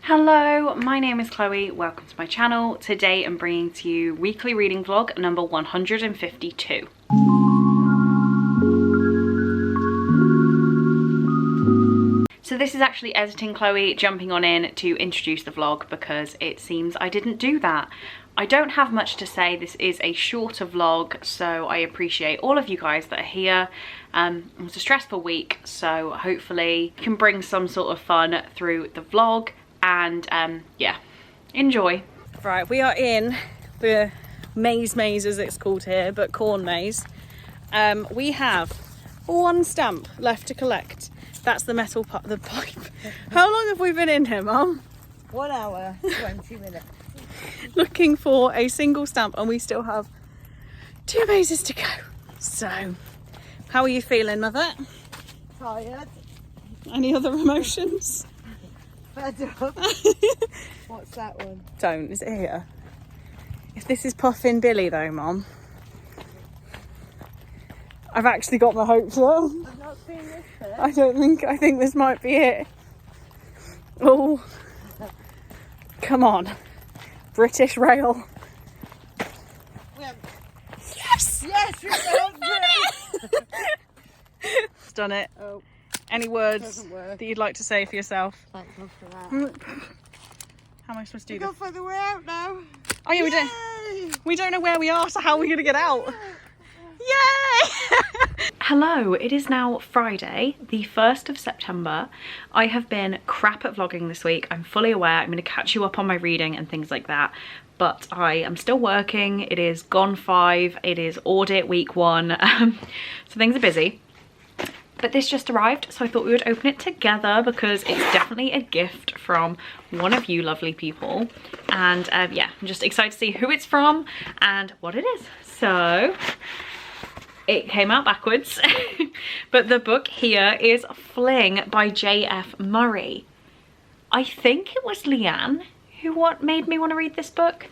Hello, my name is Chloe, welcome to my channel. Today I'm bringing to you weekly reading vlog number 152. So this is actually editing Chloe jumping on in to introduce the vlog because it seems I didn't do that. I don't have much to say. This is a shorter vlog, so I appreciate all of you guys that are here. It was a stressful week, so hopefully I can bring some sort of fun through the vlog and yeah, enjoy. Right, we are in the maze as it's called here, but corn maze. We have one stamp left to collect. That's the metal the pipe. How long have we been in here, Mum? 1 hour, 20 minutes. Looking for a single stamp, and we still have 2 mazes to go. So, how are you feeling, Mother? Tired. Any other emotions? Fed up. What's that one? Don't. Is it here? If this is Puffin Billy though, Mum, I've actually got my hopes up. I've not seen this bit. I think this might be it. Oh, come on. British Rail. Yes! Yes, we found it! It's done it. Oh, Any words doesn't work. that you'd like to say for yourself? Thank God for that. How am I supposed to We do go this? for the way out now. Oh yeah, we don't know where we are, so how are we going to get out? Yay! Hello, it is now Friday, the 1st of September. I have been crap at vlogging this week. I'm fully aware. I'm going to catch you up on my reading and things like that. But I am still working. It is gone 5. It is audit week 1. So things are busy. But this just arrived, so I thought we would open it together because it's definitely a gift from one of you lovely people. And yeah, I'm just excited to see who it's from and what it is. So it came out backwards, but the book here is Fling by J.F. Murray. I think it was Leanne who made me want to read this book.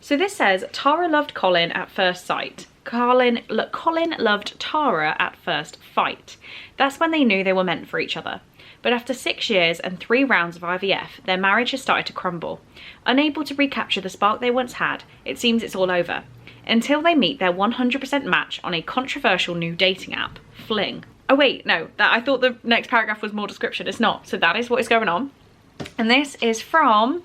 So this says, Tara loved Colin at first sight. Colin loved Tara at first fight. That's when they knew they were meant for each other. But after 6 years and 3 rounds of IVF, their marriage has started to crumble. Unable to recapture the spark they once had, it seems it's all over. Until they meet their 100% match on a controversial new dating app, Fling. Oh wait, no, I thought the next paragraph was more description. It's not. So that is what is going on. And this is from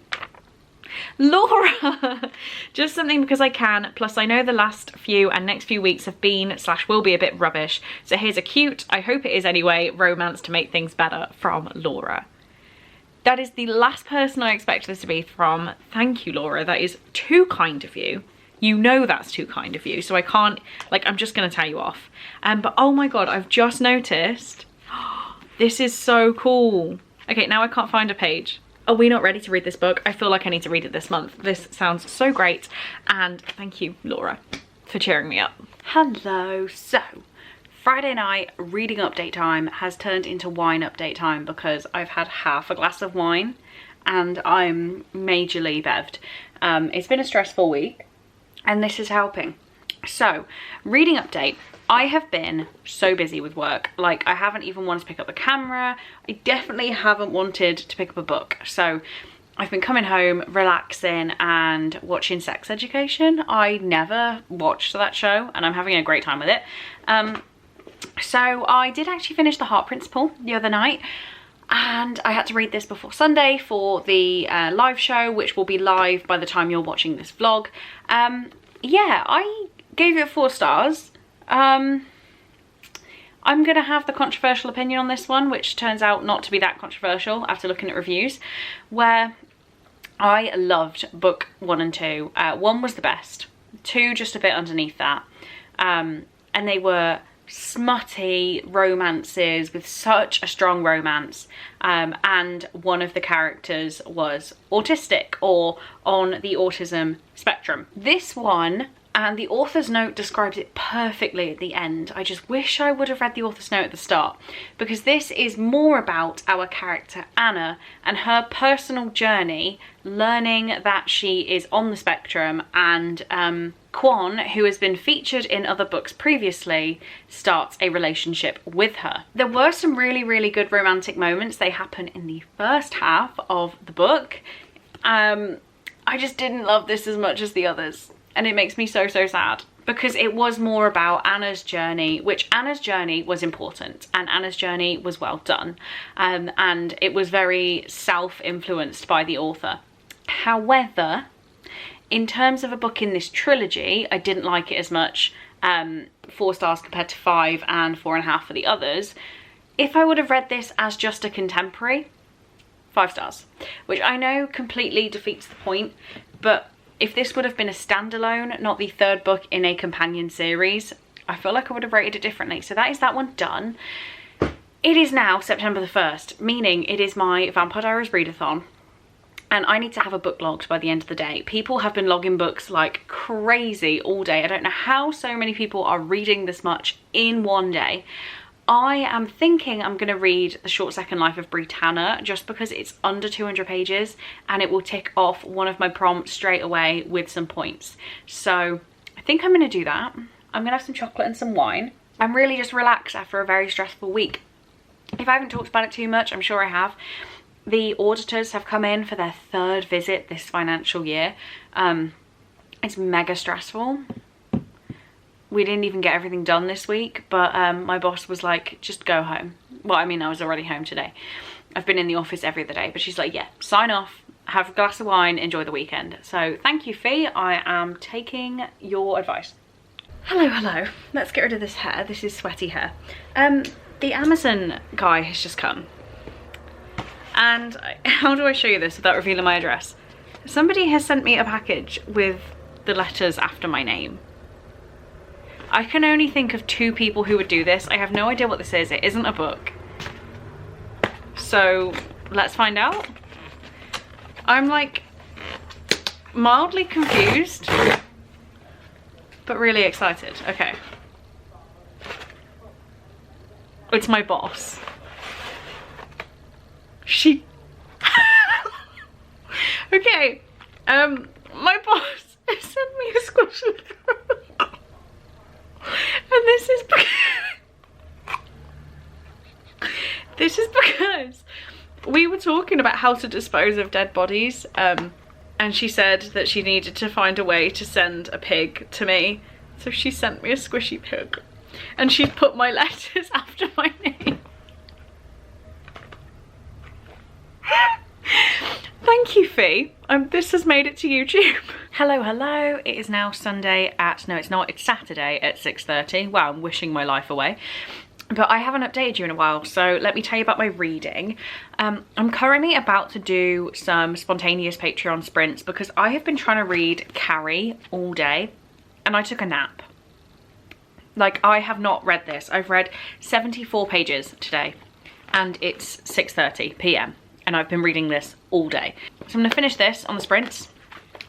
Laura. Just something because I can, plus I know the last few and next few weeks have been / will be a bit rubbish, so here's a cute, I hope it is anyway, romance to make things better from Laura. That is the last person I expected this to be from. Thank you, Laura. That is too kind of you. You know that's too kind of you, so I can't, like, I'm just gonna tell you off. But oh my god, I've just noticed, this is so cool. Okay, now I can't find a page. Are we not ready to read this book? I feel like I need to read it this month. This sounds so great, and thank you, Laura, for cheering me up. Hello. So, Friday night reading update time has turned into wine update time because I've had half a glass of wine and I'm majorly bevved. It's been a stressful week and this is helping. So, reading update. I have been so busy with work. Like, I haven't even wanted to pick up the camera. I definitely haven't wanted to pick up a book. So I've been coming home, relaxing and watching Sex Education. I never watched that show and I'm having a great time with it. So I did actually finish The Heart Principle the other night. And I had to read this before Sunday for the live show, which will be live by the time you're watching this vlog. Yeah, I gave it 4 stars. I'm gonna have the controversial opinion on this one, which turns out not to be that controversial after looking at reviews, where I loved book 1 and 2. 1 was the best, 2 just a bit underneath that, and they were smutty romances with such a strong romance, and one of the characters was autistic or on the autism spectrum. This one And the author's note describes it perfectly at the end. I just wish I would have read the author's note at the start, because this is more about our character Anna and her personal journey, learning that she is on the spectrum, and Kwon, who has been featured in other books previously, starts a relationship with her. There were some really, really good romantic moments. They happen in the first half of the book. I just didn't love this as much as the others. And it makes me so, so sad, because it was more about Anna's journey, which Anna's journey was important and Anna's journey was well done. And it was very self-influenced by the author. However, in terms of a book in this trilogy, I didn't like it as much. 4 stars compared to 5 and 4.5 for the others. If I would have read this as just a contemporary, 5 stars, which I know completely defeats the point, but if this would have been a standalone, not the 3rd book in a companion series, I feel like I would have rated it differently. So that is that one done. It is now September the 1st, meaning it is my Vampire Diaries Readathon, and I need to have a book logged by the end of the day. People have been logging books like crazy all day. I don't know how so many people are reading this much in one day. I am thinking I'm going to read The Short Second Life of Britannia, just because it's under 200 pages and it will tick off one of my prompts straight away with some points. So I think I'm going to do that. I'm going to have some chocolate and some wine and really just relax after a very stressful week. If I haven't talked about it too much, I'm sure I have. The auditors have come in for their 3rd visit this financial year. It's mega stressful. We didn't even get everything done this week, but my boss was like, just go home. Well, I mean, I was already home today. I've been in the office every other day, but she's like, yeah, sign off, have a glass of wine, enjoy the weekend. So thank you, Fee. I am taking your advice. Hello, hello. Let's get rid of this hair. This is sweaty hair. The Amazon guy has just come. And how do I show you this without revealing my address? Somebody has sent me a package with the letters after my name. I can only think of 2 people who would do this. I have no idea what this is. It isn't a book. So let's find out. I'm like mildly confused, but really excited. Okay. It's my boss. She... Okay. My boss has sent me a squishy. And this is because we were talking about how to dispose of dead bodies, and she said that she needed to find a way to send a pig to me, so she sent me a squishy pig, and she's put my letters after my name. Thank you, Fee. This has made it to YouTube. Hello, hello. It is now Sunday at, no it's not, it's Saturday at 6:30. Wow, I'm wishing my life away. But I haven't updated you in a while, so let me tell you about my reading. I'm currently about to do some spontaneous Patreon sprints because I have been trying to read Carrie all day and I took a nap. Like, I have not read this. I've read 74 pages today and it's 6:30 p.m. and I've been reading this all day. So I'm gonna finish this on the sprints.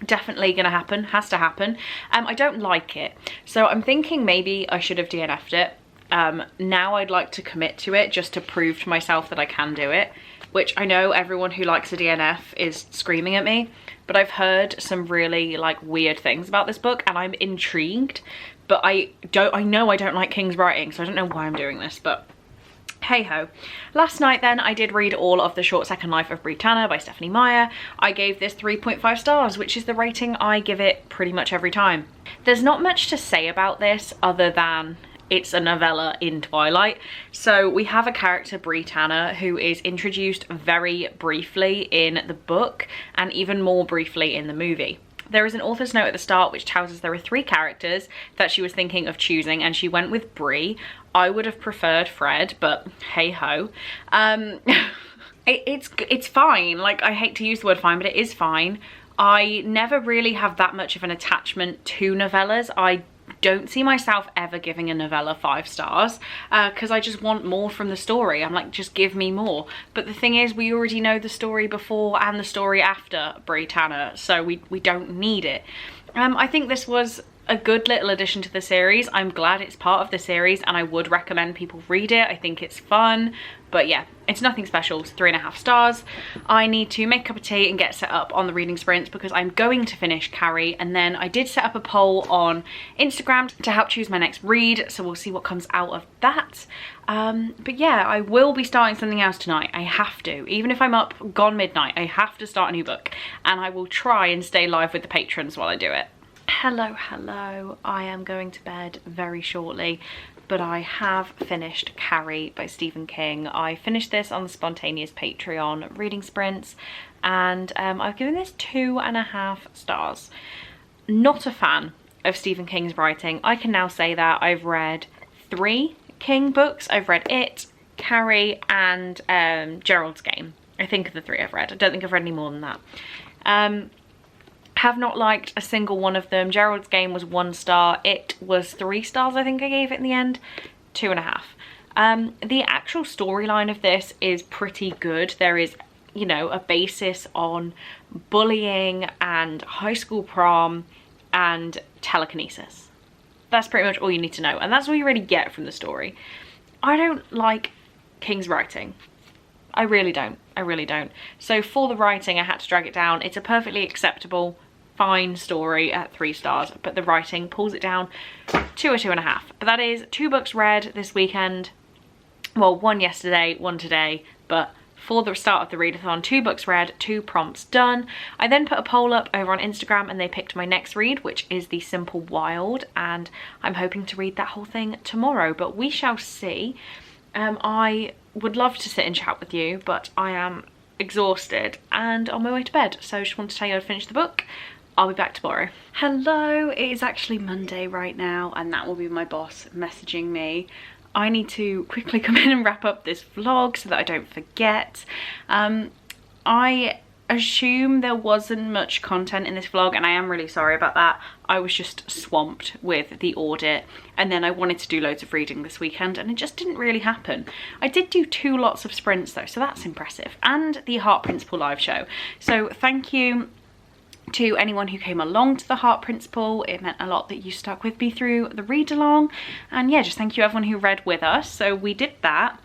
Definitely gonna happen, has to happen. I don't like it, so I'm thinking maybe I should have DNF'd it. Now I'd like to commit to it just to prove to myself that I can do it, which I know everyone who likes a DNF is screaming at me, but I've heard some really like weird things about this book and I'm intrigued, but I know I don't like King's writing, so I don't know why I'm doing this, but hey ho. Last night then I did read all of The Short Second Life of Britannia by Stephanie Meyer. I gave this 3.5 stars, which is the rating I give it pretty much every time. There's not much to say about this other than it's a novella in Twilight. So we have a character, Britannia, who is introduced very briefly in the book and even more briefly in the movie. There is an author's note at the start which tells us there are 3 characters that she was thinking of choosing and she went with Bree. I would have preferred Fred, but hey ho. It's fine. Like, I hate to use the word fine, but it is fine. I never really have that much of an attachment to novellas. I don't see myself ever giving a novella 5 stars because I just want more from the story. I'm like, just give me more. But the thing is, we already know the story before and the story after Britannia, so we don't need it. I think this was a good little addition to the series. I'm glad it's part of the series and I would recommend people read it. I think it's fun, but yeah, it's nothing special. It's 3.5 stars. I need to make a cup of tea and get set up on the reading sprints because I'm going to finish Carrie, and then I did set up a poll on Instagram to help choose my next read, so we'll see what comes out of that. But yeah, I will be starting something else tonight. I have to. Even if I'm up gone midnight, I have to start a new book, and I will try and stay live with the patrons while I do it. Hello. I am going to bed very shortly, but I have finished Carrie by Stephen King. I finished this on the spontaneous Patreon reading sprints, and I've given this 2.5 stars. Not a fan of Stephen King's writing. I can now say that. I've read 3 King books. I've read It, Carrie, and Gerald's Game. I think of the 3 I've read. I don't think I've read any more than that. Have not liked a single one of them. Gerald's Game was 1 star. It was 3 stars, I think I gave it in the end. 2.5. The actual storyline of this is pretty good. There is, you know, a basis on bullying and high school prom and telekinesis. That's pretty much all you need to know, and that's all you really get from the story. I don't like King's writing. I really don't. So for the writing, I had to drag it down. It's a perfectly acceptable, fine story at 3 stars, but the writing pulls it down to a 2.5. But that is 2 books read this weekend. Well, 1 yesterday, 1 today, but for the start of the readathon, 2 books read, 2 prompts done. I then put a poll up over on Instagram and they picked my next read, which is The Simple Wild, and I'm hoping to read that whole thing tomorrow, but we shall see. I would love to sit and chat with you, but I am exhausted and on my way to bed, so I just want to tell you I've finished the book. I'll be back tomorrow. Hello, it is actually Monday right now, and that will be my boss messaging me. I need to quickly come in and wrap up this vlog so that I don't forget. I assume there wasn't much content in this vlog, and I am really sorry about that. I was just swamped with the audit, and then I wanted to do loads of reading this weekend and it just didn't really happen. I did do 2 lots of sprints though, so that's impressive, and the Heart Principle live show. So thank you to anyone who came along to the Heart Principle. It meant a lot that you stuck with me through the read along, and yeah, just thank you everyone who read with us. So we did that.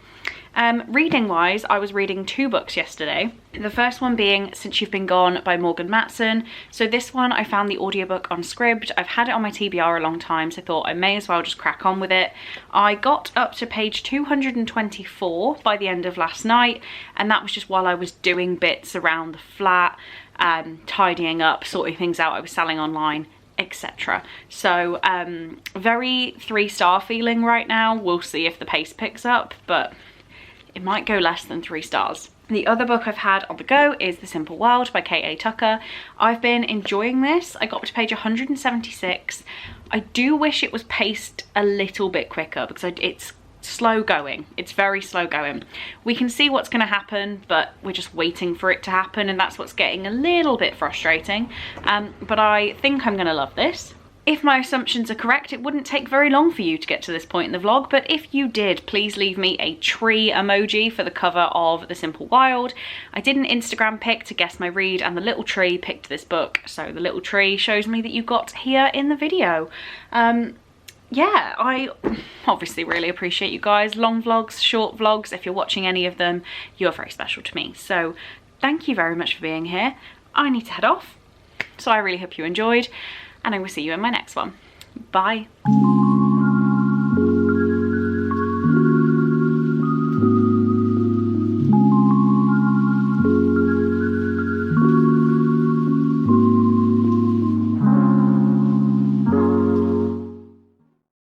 Reading wise, I was reading 2 books yesterday. The first one being Since You've Been Gone by Morgan Matson. So this one I found the audiobook on Scribd. I've had it on my TBR a long time, so I thought I may as well just crack on with it. I got up to page 224 by the end of last night, and that was just while I was doing bits around the flat, tidying up, sorting things out I was selling online, etc. So very 3-star feeling right now. We'll see if the pace picks up, but it might go less than 3 stars. The other book I've had on the go is The Simple Wild by K.A. Tucker. I've been enjoying this. I got up to page 176. I do wish it was paced a little bit quicker because it's slow going. It's very slow going. We can see what's going to happen, but we're just waiting for it to happen, and that's what's getting a little bit frustrating. But I think I'm going to love this. If my assumptions are correct, it wouldn't take very long for you to get to this point in the vlog, but if you did, please leave me a tree emoji for the cover of The Simple Wild. I did an Instagram pic to guess my read, and the little tree picked this book, so the little tree shows me that you got here in the video. Yeah, I obviously really appreciate you guys. Long vlogs, short vlogs, if you're watching any of them, you're very special to me. So thank you very much for being here. I need to head off, so I really hope you enjoyed, and I will see you in my next one. Bye.